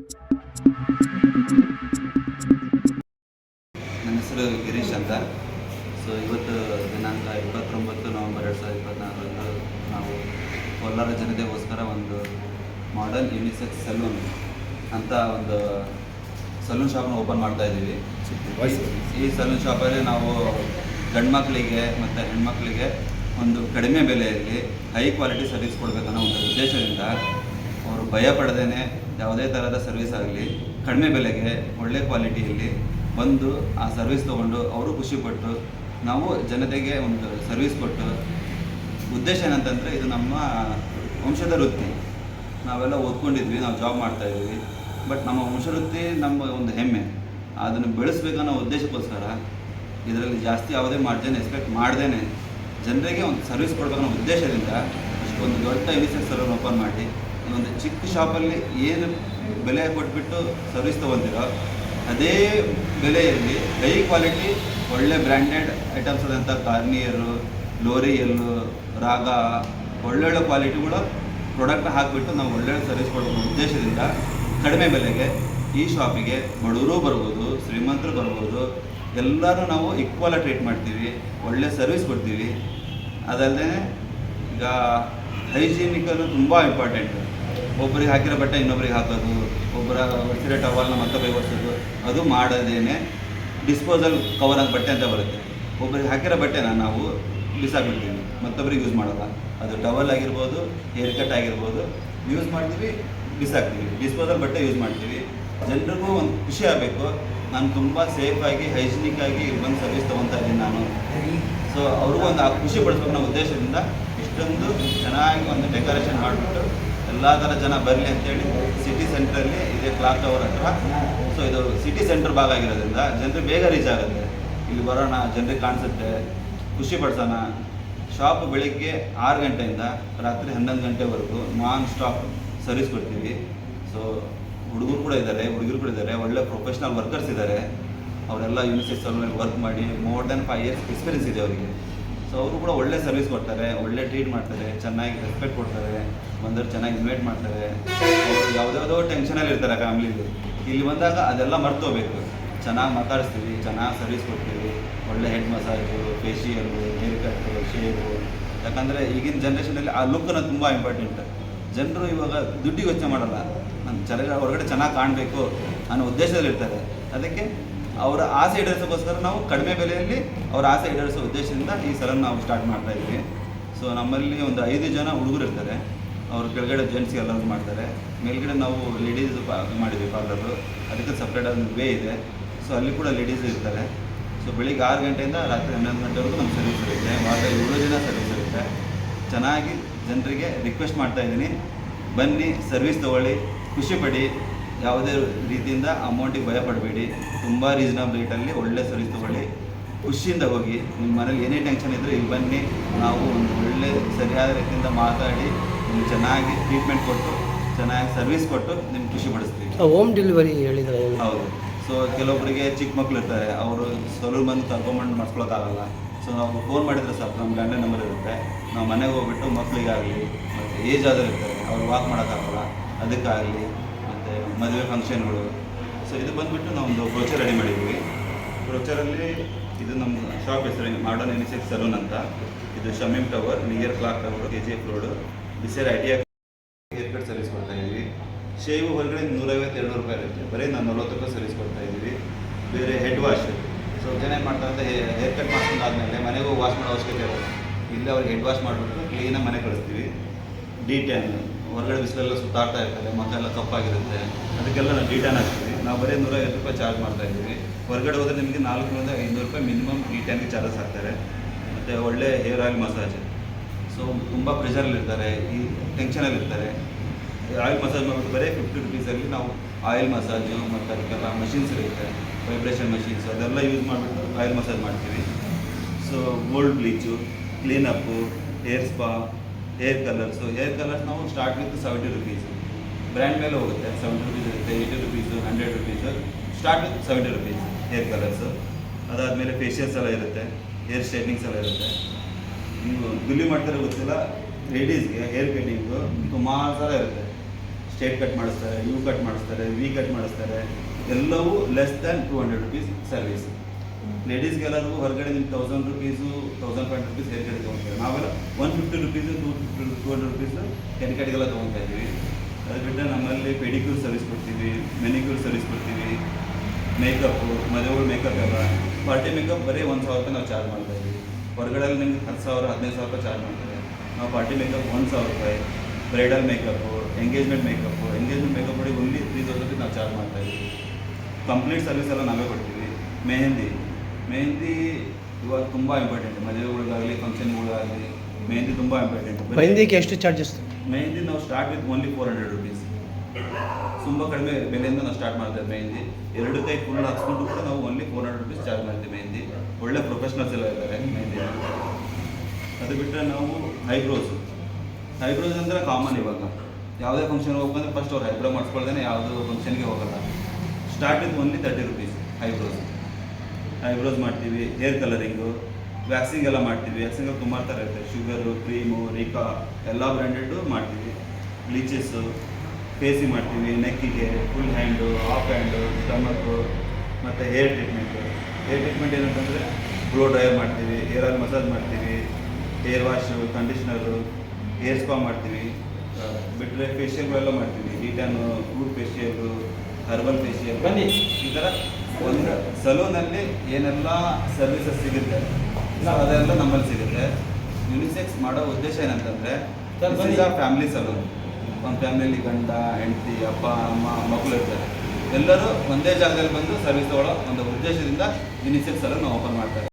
ನನ್ನ ಹೆಸರು ಗಿರೀಶ್ ಅಂತ. ಸೊ ಇವತ್ತು ದಿನಾಂಕ 29 ನವೆಂಬರ್ 2024 ನಾವು ಕೋಲಾರ ಜನತೆಗೋಸ್ಕರ ಒಂದು ಮಾಡರ್ನ್ ಯುನಿಸೆಕ್ಸ್ ಸಲೂನ್ ಅಂತ ಒಂದು ಸಲೂನ್ ಶಾಪ್ನ ಓಪನ್ ಮಾಡ್ತಾ ಇದ್ದೀವಿ. ಈ ಸಲೂನ್ ಶಾಪಲ್ಲಿ ನಾವು ಗಂಡು ಮಕ್ಕಳಿಗೆ ಮತ್ತು ಹೆಣ್ಮಕ್ಳಿಗೆ ಒಂದು ಕಡಿಮೆ ಬೆಲೆಯಲ್ಲಿ ಹೈ ಕ್ವಾಲಿಟಿ ಸರ್ವಿಸ್ ಕೊಡಬೇಕನ್ನೋ ಒಂದು ಉದ್ದೇಶದಿಂದ ಅವರು ಭಯ ಪಡದೇನೆ ಯಾವುದೇ ಥರದ ಸರ್ವಿಸ್ ಆಗಲಿ ಕಡಿಮೆ ಬೆಲೆಗೆ ಒಳ್ಳೆ ಕ್ವಾಲಿಟಿಯಲ್ಲಿ ಬಂದು ಆ ಸರ್ವಿಸ್ ತೊಗೊಂಡು ಅವರು ಖುಷಿಪಟ್ಟು ನಾವು ಜನತೆಗೆ ಒಂದು ಸರ್ವಿಸ್ ಕೊಟ್ಟು ಉದ್ದೇಶ ಏನಂತಂದರೆ ಇದು ನಮ್ಮ ವಂಶದ ವೃತ್ತಿ. ನಾವೆಲ್ಲ ಓದ್ಕೊಂಡಿದ್ವಿ, ನಾವು ಜಾಬ್ ಮಾಡ್ತಾಯಿದ್ವಿ, ಬಟ್ ನಮ್ಮ ವಂಶವೃತ್ತಿ ನಮ್ಮ ಒಂದು ಹೆಮ್ಮೆ, ಅದನ್ನು ಬೆಳೆಸ್ಬೇಕನ್ನೋ ಉದ್ದೇಶಕ್ಕೋಸ್ಕರ ಇದರಲ್ಲಿ ಜಾಸ್ತಿ ಯಾವುದೇ ಮಾರ್ಜಿನ್ ಎಕ್ಸ್ಪೆಕ್ಟ್ ಮಾಡ್ದೇ ಜನರಿಗೆ ಒಂದು ಸರ್ವಿಸ್ ಕೊಡಬೇಕನ್ನೋ ಉದ್ದೇಶದಿಂದ ಇಷ್ಟೊಂದು ದೊಡ್ಡ ಯುನಿಸೆಕ್ಸ್ ಸಲೂನ್ ಓಪನ್ ಮಾಡಿ ಒಂದು ಚಿಕ್ಕ ಶಾಪಲ್ಲಿ ಏನು ಬೆಲೆ ಕೊಟ್ಬಿಟ್ಟು ಸರ್ವಿಸ್ ತೊಗೊತಿರೋ ಅದೇ ಬೆಲೆಯಲ್ಲಿ ಹೈ ಕ್ವಾಲಿಟಿ ಒಳ್ಳೆ ಬ್ರ್ಯಾಂಡೆಡ್ ಐಟಮ್ಸ್ ಆದಂಥ ಕಾರ್ನಿಯರು, ಲೋರಿಯಲ್ಲು, ರಾಗ ಒಳ್ಳೊಳ್ಳೆ ಕ್ವಾಲಿಟಿಗಳು ಪ್ರಾಡಕ್ಟ್ ಹಾಕಿಬಿಟ್ಟು ನಾವು ಒಳ್ಳೆಯ ಸರ್ವಿಸ್ ಕೊಡೋ ಉದ್ದೇಶದಿಂದ ಕಡಿಮೆ ಬೆಲೆಗೆ ಈ ಶಾಪಿಗೆ ಬಡವರು ಬರ್ಬೋದು, ಶ್ರೀಮಂತರು ಬರ್ಬೋದು, ಎಲ್ಲರೂ ನಾವು ಈಕ್ವಲಾಗಿ ಟ್ರೀಟ್ ಮಾಡ್ತೀವಿ, ಒಳ್ಳೆ ಸರ್ವಿಸ್ ಕೊಡ್ತೀವಿ. ಅದಲ್ಲದೆ ಈಗ ಹೈಜೀನಿಕಲು ತುಂಬ ಇಂಪಾರ್ಟೆಂಟ್. ಒಬ್ಬರಿಗೆ ಹಾಕಿರೋ ಬಟ್ಟೆ ಇನ್ನೊಬ್ರಿಗೆ ಹಾಕೋದು, ಒಬ್ಬರ ಒಡಿಸಿರೋ ಟವಲ್ನ ಮತ್ತೊಬ್ಬರಿಗೆ ಒಡಿಸೋದು, ಅದು ಮಾಡೋದೇನೆ ಡಿಸ್ಪೋಸಲ್ ಕವರ್ ಅಂತ ಬಟ್ಟೆ ಅಂತ ಬರುತ್ತೆ. ಒಬ್ಬರಿಗೆ ಹಾಕಿರೋ ಬಟ್ಟೆನ ನಾವು ಬಿಸಾಕ್ಬಿಡ್ತೀವಿ, ಮತ್ತೊಬ್ಬರಿಗೆ ಯೂಸ್ ಮಾಡೋಲ್ಲ. ಅದು ಟವಲ್ ಆಗಿರ್ಬೋದು, ಹೇರ್ ಕಟ್ ಆಗಿರ್ಬೋದು, ಯೂಸ್ ಮಾಡ್ತೀವಿ, ಬಿಸಾಕ್ತೀವಿ. ಡಿಸ್ಪೋಸಲ್ ಬಟ್ಟೆ ಯೂಸ್ ಮಾಡ್ತೀವಿ. ಜನರಿಗೂ ಒಂದು ಖುಷಿ ಆಗಬೇಕು, ನಾನು ತುಂಬ ಸೇಫಾಗಿ ಹೈಜಿನಿಕ್ಕಾಗಿ ಬಂದು ಸರ್ವಿಸ್ ತೊಗೊತಾ ಇದ್ದೀನಿ ನಾನು. ಸೊ ಅವ್ರಿಗೂ ಒಂದು ಖುಷಿ ಪಡಿಸ್ಬೇಕು ಅನ್ನೋ ಉದ್ದೇಶದಿಂದ ಇಷ್ಟೊಂದು ಚೆನ್ನಾಗಿ ಒಂದು ಡೆಕೋರೇಷನ್ ಮಾಡಿಬಿಟ್ಟು ಎಲ್ಲ ಥರ ಜನ ಬರಲಿ ಅಂತೇಳಿ ಸಿಟಿ ಸೆಂಟ್ರಲ್ಲಿ ಇದೆ, ಕ್ಲಾಕ್ ಟವರ್ ಹತ್ರ. ಸೊ ಇದು ಸಿಟಿ ಸೆಂಟ್ರ್ ಭಾಗ ಆಗಿರೋದ್ರಿಂದ ಜನರಿಗೆ ಬೇಗ ರೀಚ್ ಆಗುತ್ತೆ. ಇಲ್ಲಿ ಬರೋಣ, ಜನರಿಗೆ ಕಾಣಿಸುತ್ತೆ, ಖುಷಿ ಪಡಿಸೋಣ. ಶಾಪ್ ಬೆಳಿಗ್ಗೆ 6 ಗಂಟೆಯಿಂದ ರಾತ್ರಿ 11 ಗಂಟೆವರೆಗೂ ನಾನ್ ಸ್ಟಾಪ್ ಸರ್ವಿಸ್ ಕೊಡ್ತೀವಿ. ಸೊ ಹುಡುಗರು ಕೂಡ ಇದ್ದಾರೆ, ಹುಡುಗರು ಕೂಡ ಇದ್ದಾರೆ, ಒಳ್ಳೆ ಪ್ರೊಫೆಷ್ನಲ್ ವರ್ಕರ್ಸ್ ಇದ್ದಾರೆ. ಅವರೆಲ್ಲ ಯುನಿಸೆಕ್ಸ್ ಸಲೂನಲ್ಲಿ ವರ್ಕ್ ಮಾಡಿ ಮೋರ್ ದೆನ್ 5 ಇಯರ್ಸ್ ಎಕ್ಸ್ಪೀರಿಯನ್ಸ್ ಇದೆ ಅವರಿಗೆ. ಸೊ ಅವರು ಕೂಡ ಒಳ್ಳೆ ಸರ್ವಿಸ್ ಕೊಡ್ತಾರೆ, ಒಳ್ಳೆ ಟ್ರೀಟ್ ಮಾಡ್ತಾರೆ, ಚೆನ್ನಾಗಿ ರೆಸ್ಪೆಕ್ಟ್ ಕೊಡ್ತಾರೆ, ಬಂದವರು ಚೆನ್ನಾಗಿ ಇನ್ವೈಟ್ ಮಾಡ್ತಾರೆ. ಅವರು ಯಾವುದ್ಯಾವುದೋ ಟೆನ್ಷನಲ್ಲಿ ಇರ್ತಾರೆ ಫ್ಯಾಮಿಲಿಲಿ, ಇಲ್ಲಿ ಬಂದಾಗ ಅದೆಲ್ಲ ಮರ್ತೋಗ್ಬೇಕು. ಚೆನ್ನಾಗಿ ಮಾತಾಡಿಸ್ತೀವಿ, ಚೆನ್ನಾಗಿ ಸರ್ವಿಸ್ ಕೊಡ್ತೀವಿ, ಒಳ್ಳೆ ಹೆಡ್ ಮಸಾಜು, ಫೇಶಿಯಲ್ಲು, ಹೇರ್ ಕಟ್ಟು, ಶೇವು. ಯಾಕಂದರೆ ಈಗಿನ ಜನ್ರೇಷನಲ್ಲಿ ಆ ಲುಕ್ಕನ್ನು ತುಂಬ ಇಂಪಾರ್ಟೆಂಟ್. ಜನರು ಇವಾಗ ದುಡ್ಡಿಗೆ ಯೋಚನೆ ಮಾಡಲ್ಲ, ನಾನು ಹೊರಗಡೆ ಚೆನ್ನಾಗಿ ಕಾಣಬೇಕು ಅನ್ನೋ ಉದ್ದೇಶದಲ್ಲಿರ್ತಾರೆ. ಅದಕ್ಕೆ ಅವರ ಆಸೆ ಈಡೇರಿಸೋಕ್ಕೋಸ್ಕರ ನಾವು ಕಡಿಮೆ ಬೆಲೆಯಲ್ಲಿ ಅವರ ಆಸೆ ಈಡೇರಿಸೋ ಉದ್ದೇಶದಿಂದ ಈ ಸಲೂನ್ ನಾವು ಸ್ಟಾರ್ಟ್ ಮಾಡ್ತಾಯಿದ್ವಿ. ಸೊ ನಮ್ಮಲ್ಲಿ ಒಂದು 5 ಜನ ಹುಡುಗರು ಇರ್ತಾರೆ, ಅವರು ಕೆಳಗಡೆ ಜೆಂಟ್ಸ್ಗೆ ಎಲ್ಲರೂ ಮಾಡ್ತಾರೆ, ಮೇಲ್ಗಡೆ ನಾವು ಲೇಡೀಸ್ ಮಾಡಿದ್ವಿ ಪಾರ್ಲರು, ಅದಕ್ಕೆ ಸಪ್ರೇಟ್ ಆದ ವೇ ಇದೆ. ಸೊ ಅಲ್ಲಿ ಕೂಡ ಲೇಡೀಸ್ ಇರ್ತಾರೆ. ಸೊ ಬೆಳಿಗ್ಗೆ 6 ಗಂಟೆಯಿಂದ ರಾತ್ರಿ 11 ಗಂಟೆವರೆಗೂ ನಮ್ಮ ಸರ್ವಿಸ್ ಇರುತ್ತೆ. ವಾರದಲ್ಲಿ 7 ದಿನ ಸರ್ವಿಸ್ ಇರುತ್ತೆ. ಚೆನ್ನಾಗಿ ಜನರಿಗೆ ರಿಕ್ವೆಸ್ಟ್ ಮಾಡ್ತಾಯಿದ್ದೀನಿ, ಬನ್ನಿ ಸರ್ವಿಸ್ ತೊಗೊಳ್ಳಿ, ಖುಷಿಪಡಿ, ಯಾವುದೇ ರೀತಿಯಿಂದ ಅಮೌಂಟಿಗೆ ಭಯ ಪಡಬೇಡಿ, ತುಂಬ ರೀಸನಬಲ್ ರೇಟಲ್ಲಿ ಒಳ್ಳೆ ಸರ್ವಿಸ್ ತೊಗೊಳ್ಳಿ, ಖುಷಿಯಿಂದ ಹೋಗಿ. ನಿಮ್ಮ ಮನೇಲಿ ಏನೇ ಟೆನ್ಷನ್ ಇದ್ದರೂ ಇಲ್ಲಿ ಬನ್ನಿ, ನಾವು ಒಂದು ಒಳ್ಳೆ ಸರಿಯಾದ ರೀತಿಯಿಂದ ಮಾತಾಡಿ ನಿಮ್ಗೆ ಚೆನ್ನಾಗಿ ಟ್ರೀಟ್ಮೆಂಟ್ ಕೊಟ್ಟು ಚೆನ್ನಾಗಿ ಸರ್ವಿಸ್ ಕೊಟ್ಟು ನಿಮ್ಗೆ ಖುಷಿ ಪಡಿಸ್ತೀವಿ. ಹೋಮ್ ಡೆಲಿವರಿ ಹೇಳಿದರೆ? ಹೌದು. ಸೊ ಕೆಲವೊಬ್ಬರಿಗೆ ಚಿಕ್ಕ ಮಕ್ಳು ಇರ್ತಾರೆ, ಅವರು ಸಲೂನ್ ಬಂದು ಕರ್ಕೊಂಬಂದು ಮಾಡಿಸ್ಕೊಳಕ್ಕಾಗಲ್ಲ. ಸೊ ನಾವು ಫೋನ್ ಮಾಡಿದರೆ ಸಾಕು, ನಮ್ಮ ಲ್ಯಾಂಡ್ಲೈನ್ ನಂಬರ್ ಇರುತ್ತೆ, ನಾವು ಮನೆಗೆ ಹೋಗ್ಬಿಟ್ಟು ಮಕ್ಕಳಿಗಾಗಲಿ ಮತ್ತು ಏಜ್ ಆದರೂ ಇರ್ತಾರೆ, ಅವ್ರು ವಾಕ್ ಮಾಡೋಕ್ಕಾಗಲ್ಲ, ಅದಕ್ಕಾಗಲಿ ಮತ್ತು ಮದುವೆ ಫಂಕ್ಷನ್ಗಳು. ಸೊ ಇದು ಬಂದುಬಿಟ್ಟು ನಾವೊಂದು ಬ್ರೋಚರ್ ರೆಡಿ ಮಾಡಿದ್ವಿ. ಬ್ರೋಚರಲ್ಲಿ ಇದು ನಮ್ಮ ಶಾಪ್ ಹೆಸರು ಮಾಡರ್ನ್ ಯುನಿಸೆಕ್ಸ್ ಸಲೂನ್ ಅಂತ. ಇದು Shamim tower, near clock tower, KGF road, ಬಿಸಿರ್ ITI ಹೇರ್ ಕಟ್ ಸರ್ವಿಸ್ ಕೊಡ್ತಾಯಿದ್ದೀವಿ. ಶೇವು ಹೊರಗಡೆ 150-200 ರೂಪಾಯಿ ಇರುತ್ತೆ, ಬರೀ ನಾವು 40 ರೂಪಾಯಿ ಸರ್ವಿಸ್ ಕೊಡ್ತಾಯಿದ್ದೀವಿ. ಬೇರೆ ಹೆಡ್ ವಾಶ್, ಸೊ ಜನ ಏನು ಮಾಡ್ತಾರೆ, ಹೇರ್ ಕಟ್ ಮಾಡ್ಕೊಂಡಾದ್ಮೇಲೆ ಮನೆಗೆ ಹೋಗಿ ವಾಶ್ ಮಾಡೋ ಅವಶ್ಯಕತೆ ಇರೋಲ್ಲ, ಇಲ್ಲೇ ಅವ್ರಿಗೆ ಹೆಡ್ ವಾಶ್ ಮಾಡಿಬಿಟ್ಟು ಕ್ಲೀನಾಗಿ ಮನೆ ಕಳಿಸ್ತೀವಿ. D10 ಹೊರಗಡೆ ಬಿಸಿಲೆಲ್ಲ ಸುತ್ತಾಡ್ತಾ ಇರ್ತಾರೆ, ಮತ್ತೆಲ್ಲ ಕಪ್ಪಾಗಿರುತ್ತೆ, ಅದಕ್ಕೆಲ್ಲ ನಾವು D10 ಹಾಕ್ತೀವಿ. ನಾವು ಬರೀ 150 ರೂಪಾಯಿ ಚಾರ್ಜ್ ಮಾಡ್ತಾಯಿದ್ದೀವಿ. ಹೊರಗಡೆ ಹೋದರೆ ನಿಮಗೆ 400-500 ರೂಪಾಯಿ ಮಿನಿಮಮ್ D10ಗೆ ಚಾರ್ಜಸ್ ಹಾಕ್ತಾರೆ. ಮತ್ತು ಒಳ್ಳೆ ಹೇರ್ ಆಯಿಲ್ ಮಸಾಜ್. ಸೊ ತುಂಬ ಪ್ರೆಷರಲ್ಲಿರ್ತಾರೆ, ಈ ಟೆನ್ಷನಲ್ಲಿರ್ತಾರೆ, ಆಯಿಲ್ ಮಸಾಜ್ ಮಾಡಿಬಿಟ್ಟು ಬರೀ 50 ರುಪೀಸಲ್ಲಿ ನಾವು ಆಯಿಲ್ ಮಸಾಜು ಮತ್ತು ಅದಕ್ಕೆಲ್ಲ ಮಷಿನ್ಸ್ ಇರುತ್ತೆ, ವೈಬ್ರೇಷನ್ ಮಷಿನ್ಸ್, ಅದೆಲ್ಲ ಯೂಸ್ ಮಾಡಿಬಿಟ್ಟು ಆಯಿಲ್ ಮಸಾಜ್ ಮಾಡ್ತೀವಿ. So gold bleach, ಕ್ಲೀನಪ್ಪು, hair spa, hair colours. Hair colours ನಾವು ಸ್ಟಾರ್ಟ್ ವಿತ್ 70 ರುಪೀಸು, ಬ್ರ್ಯಾಂಡ್ ಮೇಲೆ ಹೋಗುತ್ತೆ. 70 ರುಪೀಸ್ ಇರುತ್ತೆ, 80 rupees, 100 rupees, start with 70 rupees hair colours. ಅದಾದಮೇಲೆ ಫೇಶಿಯಲ್ಸ್ ಎಲ್ಲ ಇರುತ್ತೆ, ಹೇರ್ ಸ್ಟ್ರೈಟ್ನಿಂಗ್ಸ್ ಎಲ್ಲ ಇರುತ್ತೆ. ನೀವು ದುಲಿ ಮಾಡ್ತಾರೆ ಗೊತ್ತಿಲ್ಲ, ಲೇಡೀಸ್ಗೆ ಹೇರ್ ಕಟಿಂಗು ಸುಮಾರು ಥರ ಇರುತ್ತೆ. ಸ್ಟ್ರೇಟ್ ಕಟ್ ಮಾಡಿಸ್ತಾರೆ, ಯು ಕಟ್ ಮಾಡಿಸ್ತಾರೆ, ವಿ ಕಟ್ ಮಾಡಿಸ್ತಾರೆ. ಎಲ್ಲವೂ ಲೆಸ್ ದ್ಯಾನ್ 200 ರುಪೀಸ್ ಸರ್ವಿಸ್. ಲೇಡೀಸ್ಗೆಲ್ಲರಿಗೂ ಹೊರಗಡೆ ನಿಮ್ಗೆ 1000 ರುಪೀಸು 1500 ರುಪೀಸ್ ಹೇರ್ ಕಟ್ ತೊಗೊಳ್ತಾರೆ. ನಾವೆಲ್ಲ 150 ರುಪೀಸು 200 ರುಪೀಸು ಹೇರ್ ಕಟ್ಗೆಲ್ಲ ತೊಗೊತಾ ಇದ್ದೀವಿ. ಅದು ಬಿಟ್ಟರೆ ನಮ್ಮಲ್ಲಿ ಪೆಡಿಕ್ಯೂರ್ ಸರ್ವಿಸ್ ಕೊಡ್ತೀವಿ, ಮೆನಿಕ್ಯೂರ್ ಸರ್ವಿಸ್ ಕೊಡ್ತೀವಿ, ಮೇಕಪ್ಪು, ಮದುವೆಗಳು ಮೇಕಪ್ ಎಲ್ಲ. ಪಾರ್ಟಿ ಮೇಕಪ್ ಬರೀ 1000 ರೂಪಾಯಿ ನಾವು ಚಾರ್ಜ್ ಮಾಡ್ತಾ ಇದ್ದೀವಿ. ಹೊರಗಡೆ ನಿಮ್ಗೆ 10,000 15,000 ರೂಪಾಯಿ ಚಾರ್ಜ್ ಮಾಡ್ತಾರೆ. ನಾವು ಪಾರ್ಟಿ ಮೇಕಪ್ 1000 ರೂಪಾಯಿ, ಬ್ರೈಡಲ್ ಮೇಕಪ್ಪು, ಎಂಗೇಜ್ಮೆಂಟ್ ಮೇಕಪ್ ಮಾಡಿ ಓನ್ಲಿ 3000 ರುಪೀಸ್ ನಾವು ಚಾರ್ಜ್ ಮಾಡ್ತಾ ಇದ್ದೀವಿ. ಕಂಪ್ಲೀಟ್ ಸರ್ವಿಸ್ ಎಲ್ಲ ನಾವೇ ಕೊಡ್ತೀವಿ. ಮೆಹಂದಿ ಇವಾಗ ತುಂಬ ಇಂಪಾರ್ಟೆಂಟ್. ಮದುವೆಗಳಿಗಾಗಲಿ ಫಂಕ್ಷನ್ಗಳಾಗಲಿ ಮೆಹಂದಿ ತುಂಬ ಇಂಪಾರ್ಟೆಂಟ್. ಮೆಹಂದಿಗೆ ಎಷ್ಟು ಚಾರ್ಜಸ್? ಮೆಹಂದಿ ನಾವು ಸ್ಟಾರ್ಟ್ ವಿತ್ ಓನ್ಲಿ 400 ರುಪೀಸ್. ತುಂಬ ಕಡಿಮೆ ಬೆಲೆಯಿಂದ ನಾವು ಸ್ಟಾರ್ಟ್ ಮಾಡ್ತೇವೆ ಮೆಹಂದಿ. 2 ಕೈ ಫುಲ್ ಹಾಕ್ಸ್ಕೊಂಡು ಕೂಡ ನಾವು ಓನ್ಲಿ 400 ರುಪೀಸ್ ಚಾರ್ಜ್ ಮಾಡ್ತೀವಿ ಮೆಹಂದಿ. ಒಳ್ಳೆ ಪ್ರೊಫೆಷ್ನಲ್ಸ್ ಎಲ್ಲ ಇದ್ದಾರೆ ಮೆಹಂದಿ. ಅದು ಬಿಟ್ಟರೆ ನಾವು ಐಬ್ರೋಸ್ ಅಂದರೆ ಕಾಮನ್. ಇವಾಗ ಯಾವುದೇ ಫಂಕ್ಷನ್ ಹೋಗ್ಬಂದ್ರೆ ಫಸ್ಟ್ ಅವ್ರು ಐಬ್ರೋ ಮಾಡಿಸ್ಕೊಳ್ದೇನೆ ಯಾವುದೋ ಫಂಕ್ಷನ್ಗೆ ಹೋಗಲ್ಲ. Start with only 30 rupees eyebrows ಮಾಡ್ತೀವಿ. ಹೇರ್ ಕಲರಿಂಗು, ವ್ಯಾಕ್ಸಿಂಗ್ ಎಲ್ಲ ಮಾಡ್ತೀವಿ. ವ್ಯಾಕ್ಸಿಂಗಲ್ಲಿ ತುಂಬ ಥರ ಇರುತ್ತೆ. ಶುಗರು, ಕ್ರೀಮು, ರಿಕಾ ಎಲ್ಲ ಬ್ರ್ಯಾಂಡೆಡ್ಡು ಮಾಡ್ತೀವಿ. ಬ್ಲೀಚಸ್ಸು, ಫೇಸಿಗೆ ಮಾಡ್ತೀವಿ, ನೆಕ್ಕಿಗೆ, full hand, half hand, stomach, ಮತ್ತು ಹೇರ್ ಟ್ರೀಟ್ಮೆಂಟ್ ಏನಂತಂದರೆ ಬ್ಲೋ ಡ್ರೈಯರ್ ಮಾಡ್ತೀವಿ, ಹೇರ್ ಆಯಿಲ್ ಮಸಾಜ್ ಮಾಡ್ತೀವಿ, hair wash, conditioner, hair spa ಮಾಡ್ತೀವಿ. ಬಿಟ್ಟರೆ ಫೇಶಿಯಲ್ಗಳೆಲ್ಲ ಮಾಡ್ತೀವಿ. ಡಿಟಾನು, ಫ್ರೂಟ್ ಫೇಶಿಯಲ್ಲು, ಹರ್ಬಲ್ ಫೇಶಿಯಲ್. ಬನ್ನಿ, ಈ ಥರ ಒಂದು ಸಲೂನಲ್ಲಿ ಏನೆಲ್ಲ ಸರ್ವಿಸಸ್ ಸಿಗುತ್ತೆ ಅದೆಲ್ಲ ನಮ್ಮಲ್ಲಿ ಸಿಗುತ್ತೆ. ಯುನಿಸೆಕ್ಸ್ ಮಾಡೋ ಉದ್ದೇಶ ಏನಂತಂದರೆ ಫ್ಯಾಮಿಲಿ ಸಲೂನ್. ಒಂದು ಫ್ಯಾಮಿಲಿಯಲ್ಲಿ ಗಂಡ, ಹೆಂಡತಿ, ಅಪ್ಪ, ಅಮ್ಮ, ಮಕ್ಕಳು ಇರ್ತಾರೆ. ಎಲ್ಲರೂ ಒಂದೇ ಜಾಗದಲ್ಲಿ ಬಂದು ಸರ್ವಿಸ್ ತೊಗೊಳ್ಳೋ ಒಂದು ಉದ್ದೇಶದಿಂದ ಯುನಿಸೆಕ್ಸ್ ಸಲೂನ್ ಓಪನ್ ಮಾಡ್ತಾರೆ.